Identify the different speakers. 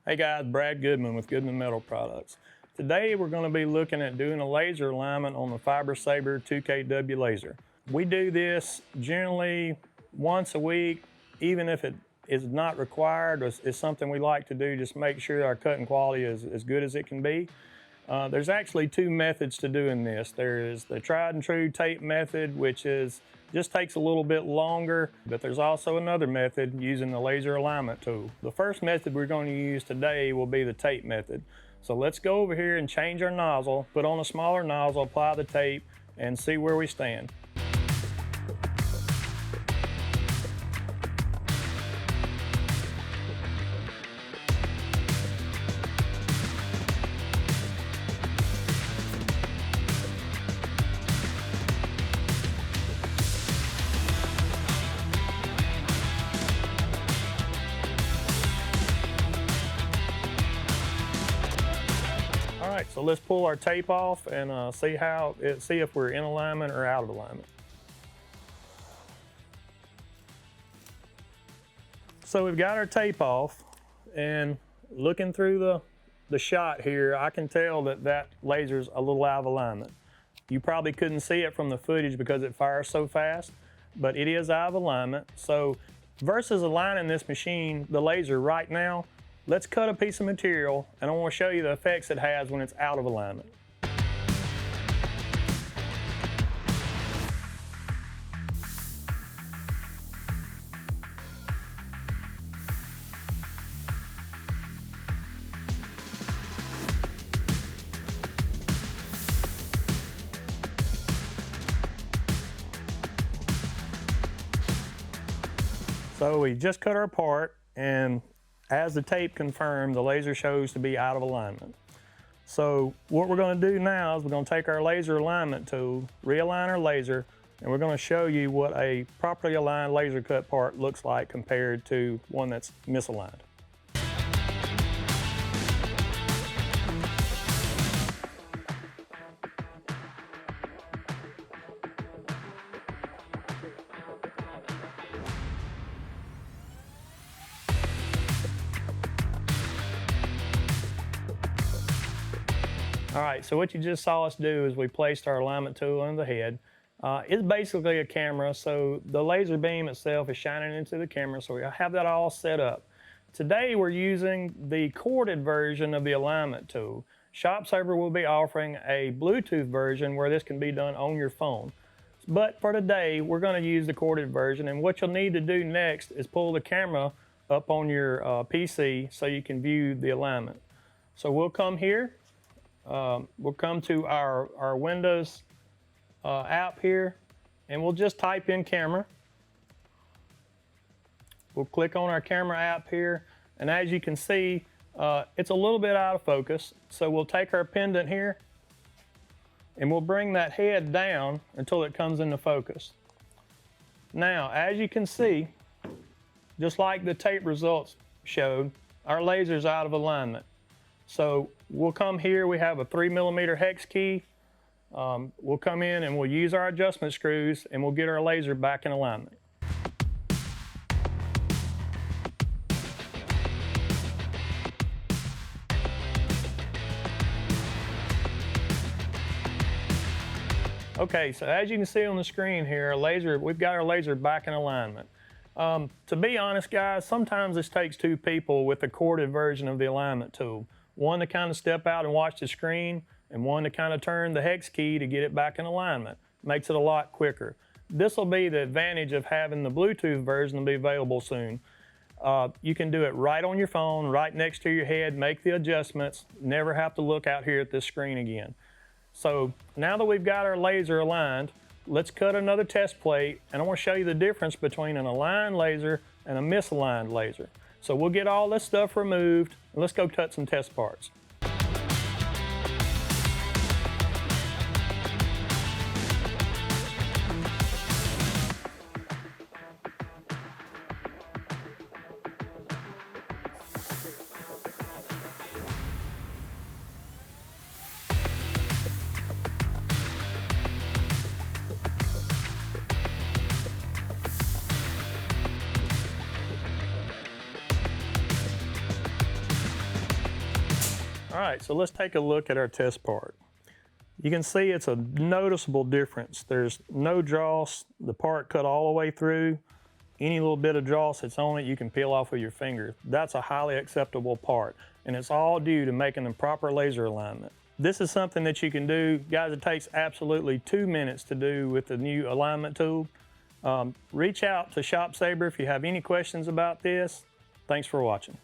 Speaker 1: Hey guys, Brad Goodman with Goodman Metal Products. Today we're going to be looking at doing a laser alignment on the FiberSabre 2kW laser. We do this generally once a week, even if it is not required. It's something we like to do, just make sure our cutting quality is as good as it can be. There's actually two methods to doing this. There is the tried and true tape method, which just takes a little bit longer, but there's also another method using the laser alignment tool. The first method we're going to use today will be the tape method. So let's go over here and change our nozzle, put on a smaller nozzle, apply the tape, and see where we stand. All right, so let's pull our tape off and see if we're in alignment or out of alignment. So we've got our tape off, and looking through the shot here, I can tell that laser's a little out of alignment. You probably couldn't see it from the footage because it fires so fast, but it is out of alignment. So versus aligning this machine, the laser right now, let's cut a piece of material, and I want to show you the effects it has when it's out of alignment. So we just cut our part, and as the tape confirmed, the laser shows to be out of alignment. So what we're going to do now is we're going to take our laser alignment tool, realign our laser, and we're going to show you what a properly aligned laser cut part looks like compared to one that's misaligned. All right, so what you just saw us do is we placed our alignment tool on the head. It's basically a camera, so the laser beam itself is shining into the camera, so we have that all set up. Today we're using the corded version of the alignment tool. ShopSabre will be offering a Bluetooth version where this can be done on your phone. But for today, we're going to use the corded version, and what you'll need to do next is pull the camera up on your PC so you can view the alignment. So we'll come here. We'll come to our Windows app here, and we'll just type in camera. We'll click on our camera app here, and as you can see, it's a little bit out of focus. So we'll take our pendant here, and we'll bring that head down until it comes into focus. Now, as you can see, just like the tape results showed, our laser's out of alignment. So we'll come here, we have a 3mm hex key. We'll come in and we'll use our adjustment screws, and we'll get our laser back in alignment. Okay, so as you can see on the screen here, we've got our laser back in alignment. To be honest, guys, sometimes this takes two people with the corded version of the alignment tool. One to kind of step out and watch the screen, and one to kind of turn the hex key to get it back in alignment. Makes it a lot quicker. This will be the advantage of having the Bluetooth version to be available soon. You can do it right on your phone, right next to your head, make the adjustments, never have to look out here at this screen again. So now that we've got our laser aligned, let's cut another test plate, and I want to show you the difference between an aligned laser and a misaligned laser. So we'll get all this stuff removed, and let's go cut some test parts. right, so let's take a look at our test part. You can see it's a noticeable difference. There's no dross, the part cut all the way through. Any little bit of dross that's on it, you can peel off with your finger. That's a highly acceptable part, and it's all due to making the proper laser alignment. This is something that you can do, guys, it takes absolutely 2 minutes to do with the new alignment tool. Reach out to ShopSabre if you have any questions about this. Thanks for watching.